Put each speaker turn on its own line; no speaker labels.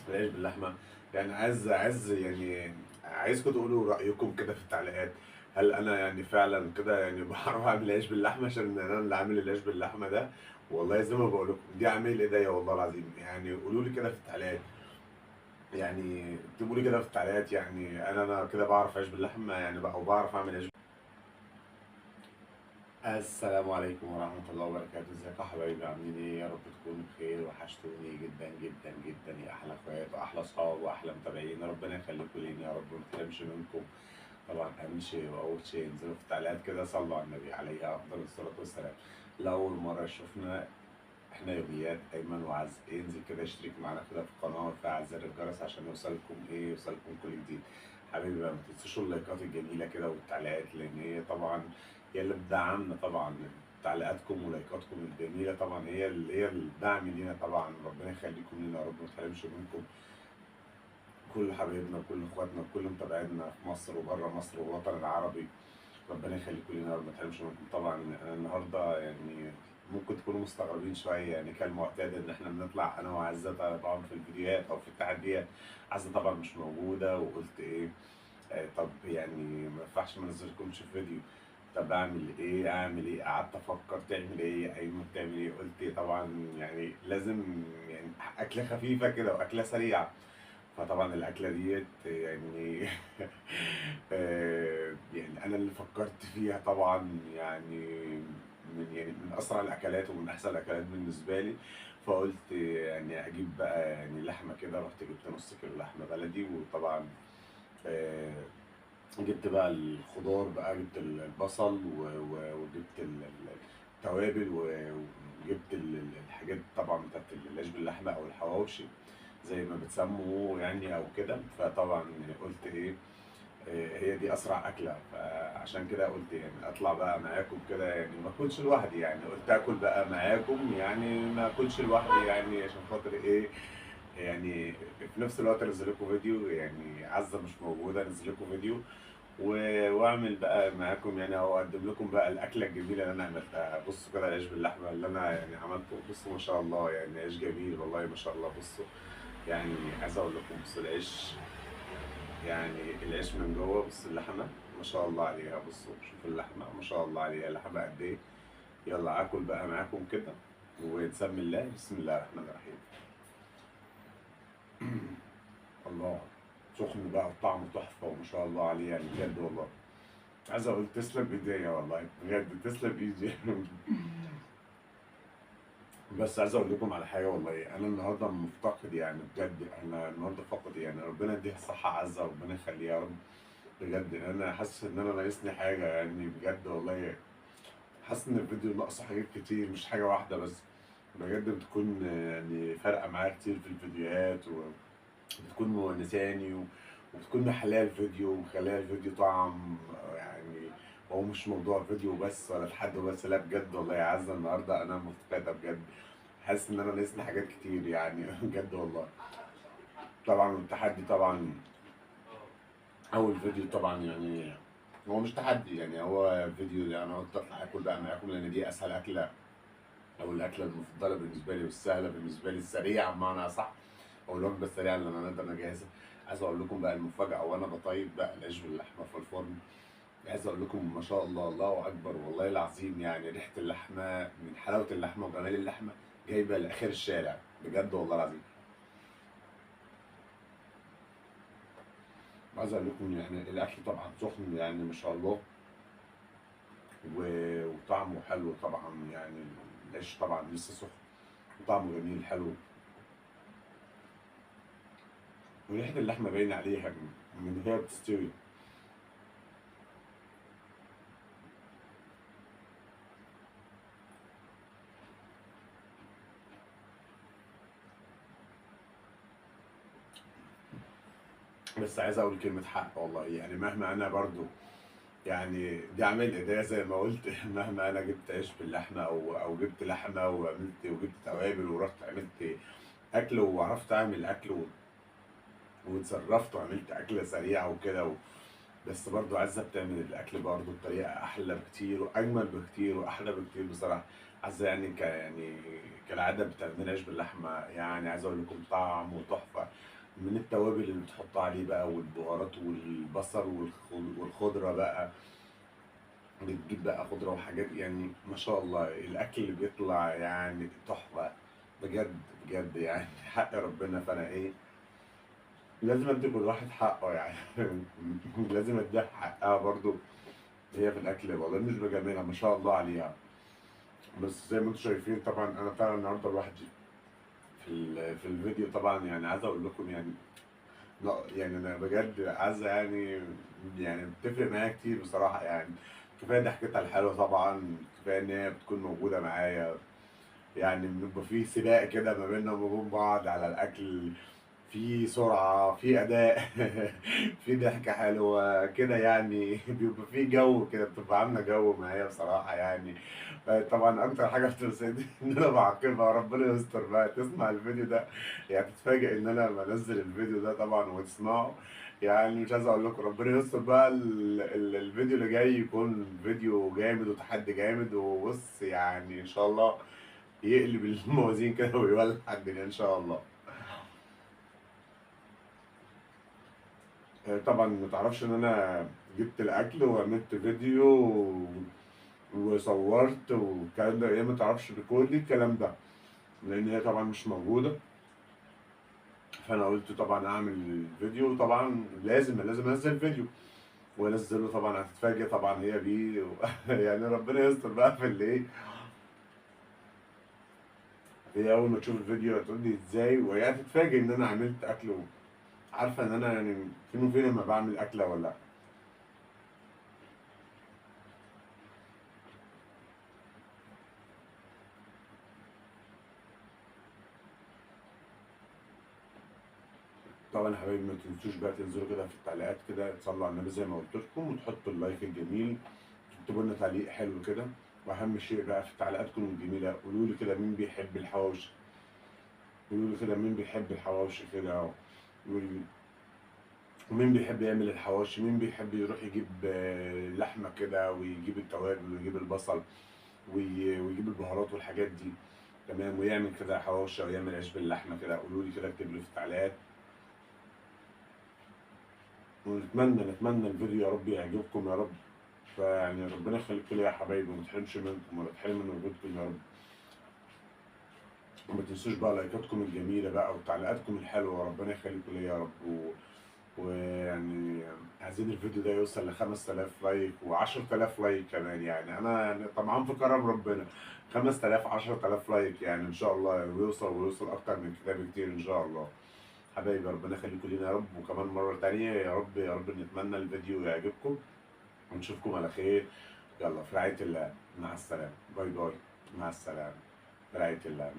العيش باللحمه. يعني عايز يعني عايزكم تقولوا رايكم كده في التعليقات. هل انا يعني فعلا كده يعني بعرف اعمل عيش باللحمه؟ عشان انا اللي عامل العيش باللحمه ده والله زي ما بقول لكم دي عامل ايديا والله العظيم. يعني قولوا لي كده في التعليقات، يعني اكتبوا لي كده في التعليقات، يعني انا كده بعرف عيش باللحمه يعني بقى، وبعرف اعمل عيش. السلام عليكم ورحمة الله وبركاته. ازيكم يا حبايبي؟ عاملين ايه؟ يا رب تكونوا بخير. وحشتوني جدا جدا جدا يا احلى اخوات واحلى اصحاب واحلى متابعين. ربنا يخليكم لينا يا رب وما تحرمش منكم. طبعا اهم شيء واول شيء انزلوا في التعليقات كده صلوا على النبي عليه افضل الصلاة والسلام. لاول مرة شفنا احنا يوميات ايمن وعز، انزل كده اشترك معانا كده في القناه وفعل زر الجرس عشان يوصلكم كل جديد. حبيبي بقى ما تنسوش اللايكات الجميله كده والتعليقات، لان هي طبعا هي اللي بتدعمنا طبعا. تعليقاتكم ولايكاتكم الجميله طبعا هي الدعم لينا طبعا. ربنا يخليكم لنا يا رب ما تحرمش منكم. كل حبايبنا وكل اخواتنا وكل متابعينا في مصر وبره مصر والوطن العربي، ربنا يخليكم لنا يا رب ما تحرمش منكم. طبعا انا النهارده يعني ممكن تكونوا مستغربين شويه، يعني كالمعتاد ان احنا بنطلع انا وعزه طبعا في الفيديوهات او في التحديات. عزه طبعا مش موجوده، وقلت ايه طب يعني ما ينفعش ما انزلكمش في فيديو. طب اعمل ايه قعدت افكر تعمل ايه يا ايمن تعمل ايه؟ قلت طبعا يعني لازم يعني اكله خفيفه كده واكله سريعه. فطبعا الاكله ديت يعني يعني انا اللي فكرت فيها طبعا، يعني من اسرع الاكلات ومن احسن الاكلات بالنسبه لي. فقلت يعني اجيب بقى يعني لحمه كده، رحت جبت نص كيلو لحمه بلدي. وطبعا آه، جبت بقى الخضار بقى، جبت البصل وجبت التوابل وجبت الحاجات طبعا بتاعت العيش باللحمه او الحواوشي زي ما بتسموه يعني او كده. فطبعا قلت ايه هي دي اسرع اكله، فعشان كده قلت يعني اطلع بقى معاكم كده، يعني ما اكلش لوحدي. يعني قلت اكل بقى معاكم، يعني ما اكلش لوحدي يعني عشان خاطر ايه يعني في نفس الوقت انزل لكم فيديو. يعني عزه مش موجوده، انزل لكم فيديو واعمل بقى معاكم يعني، او اقدم لكم بقى الاكله الجميله اللي انا عملتها. بصوا كده العيش باللحمه اللي انا يعني عملته، بصوا ما شاء الله يعني عيش جميل والله ما شاء الله. بصوا يعني عايز اقول لكم بصوا العيش، يعني العيش من جوه. بص اللحمه ما شاء الله عليها، بصوا شوفوا اللحمه ما شاء الله عليها لحمه قد ايه. يلا اكل بقى معاكم كده ونسمي الله. بسم الله الرحمن الرحيم. الله، سخن بقى وطعمه تحفه وما شاء الله عليه يعني بجد والله. عايز اقول تسلم ايديا والله بجد تسلم ايدي. بس عايز اقول لكم على حاجه والله، انا النهارده مفتقد يعني بجد. انا النهارده فقد يعني ربنا يديها الصحه عزه وربنا يخليها يا رب. بجد انا حاسس ان انا ناقصني حاجه يعني بجد والله. حاسس ان الفيديو ناقصه حاجات كتير مش حاجه واحده بس. بجد بتكون يعني فارقه معايا كتير في الفيديوهات، وبتكون مونساني وبتكون محليه الفيديو ومخليه الفيديو طعم يعني. هو مش موضوع فيديو بس ولا لحد بس، لا بجد والله يا عزة النهارده انا مفتقدة بجد. حاسس ان انا ناقصني حاجات كتير يعني بجد والله. طبعا التحدي طبعا اول فيديو طبعا يعني هو مش تحدي، يعني هو فيديو اللي انا قلت اطلع اكل بقى معاكم لان دي اسهل اكله، او الاكله المفضله بالنسبه لي والسهله بالنسبه لي السريعه بمعنى اصح، او الوجبه السريعه اللي انا نقدر نجهزها. عايز اقول لكم بقى المفاجاه، وانا بطيب بقى العيش باللحمه في الفرن. عايز اقول لكم ما شاء الله الله اكبر والله العظيم، يعني ريحه اللحمه من حلاوه اللحمه وجمال اللحمه جايبه لاخر الشارع بجد والله العظيم. عايز اقول لكم يعني الاكل طبعا سخن يعني ما شاء الله، وطعمه حلو طبعا يعني. العيش طبعا لسه سخن وطعمه جميل حلو، وريحه اللحمه باينه عليها من هي بتستوي. بس عايز اقول كلمه حق والله، يعني مهما انا برضو يعني دي عامل ايديا زي ما قلت مهما انا جبت عيش باللحمه او جبت لحمه وجبت توابل ورحت عملت اكل وعرفت اعمل اكل واتصرفت وعملت اكله سريعه وكده بس برضو عزه بتعمل الاكل برضو بطريقه احلى بكتير واجمل بكتير واحلى بكتير بصراحه. عزه يعني كالعاده بتعمل عيش باللحمه، يعني عايز اقول لكم طعم وتحفه. من التوابل اللي بتحط عليه بقى والبهارات والبصل والخضرة بقى. بتجيب بقى خضرة وحاجات، يعني ما شاء الله الأكل اللي بيطلع يعني تحفة بجد بجد يعني. حق ربنا، فأنا إيه، لازم أدي كل واحد حقه يعني. لازم أديها حقها برضو. هي في الأكل والله مش بجاملها، ما شاء الله عليها. بس زي ما انتم شايفين طبعا أنا فعلا النهاردة لوحدي في الفيديو طبعا. يعني عايز أقول لكم يعني، لا يعني انا بجد عايزه يعني، يعني بتفرق معايا كتير بصراحه يعني. كفايه ضحكتها الحلوه طبعا، كفايه ان هي بتكون موجوده معايا. يعني بنبقى في سباق كده ما بيننا وما بين بعض على الاكل، في سرعه، في اداء. في ضحكه حلوه كده يعني. بيبقى في جو كده، بتبقى عامله جو معايا بصراحه يعني. طبعا اكتر حاجه بتبسطني ان انا بعاقبها، ربنا يستر بقى تسمع الفيديو ده. يعني تتفاجئ ان انا بنزل الفيديو ده طبعا وتسمعه. يعني مش عايز اقول لكم، ربنا يستر بقى الفيديو اللي جاي يكون فيديو جامد وتحدي جامد، وبص يعني ان شاء الله يقلب الموازين كده ويولع الدنيا ان شاء الله. طبعا ما تعرفش ان انا جبت الاكل وعملت فيديو وصورت والكلام ده، هي ما تعرفش بكل الكلام ده لان هي طبعا مش موجوده. فانا قلت طبعا اعمل فيديو، طبعا لازم انزل فيديو وانزله. طبعا هتتفاجئ طبعا هي بيه. يعني ربنا يستر بقى في اللي ايه. هي اول ما تشوف الفيديو هتقول لي ازاي، وهي هتتفاجئ ان انا عملت اكل. عارفه ان انا يعني فين وفين لما بعمل اكله ولا. طبعا يا حبايبي ما تنسوش بقى تنزلوا كده في التعليقات كده، تصلوا على النبي زي ما قلت لكم، وتحطوا اللايك الجميل، تكتبوا لنا تعليق حلو كده. واهم شيء بقى في تعليقاتكم الجميله، قولوا لي كده مين بيحب الحواوشي. قولوا لي كده مين بيحب الحواوشي كده. قولوا. ومين بيحب يعمل الحواوشي، مين بيحب يروح يجيب لحمه كده ويجيب التوابل ويجيب البصل ويجيب البهارات والحاجات دي. تمام، ويعمل كده حواوشي او يعمل عيش باللحمه كده. قولوا لي كده، اكتبوا لي في التعليقات. نتمنى الفيديو يا رب يعجبكم يا رب. فيعني ربنا يخليكم لي يا حبايبي، وما تحرمش منكم ولا تحرم من وجودكم يا رب. وما تنسوش بقى لايكاتكم الجميله بقى وتعليقاتكم الحلوه، ربنا يخليكم لي يا رب. ويعني عايزين الفيديو ده يوصل ل 5000 لايك و10000 لايك كمان. يعني انا يعني طبعا في كرم ربنا 5000 10000 لايك يعني ان شاء الله، ويوصل اكتر من كده بكتير ان شاء الله. حبايبي ربنا يخليكم لينا يا رب. وكمان مرة تانية يا رب يا رب نتمنى الفيديو يعجبكم، ونشوفكم على خير. يلا في رعاية الله، مع السلامة، باي باي. مع السلامة، في رعاية الله.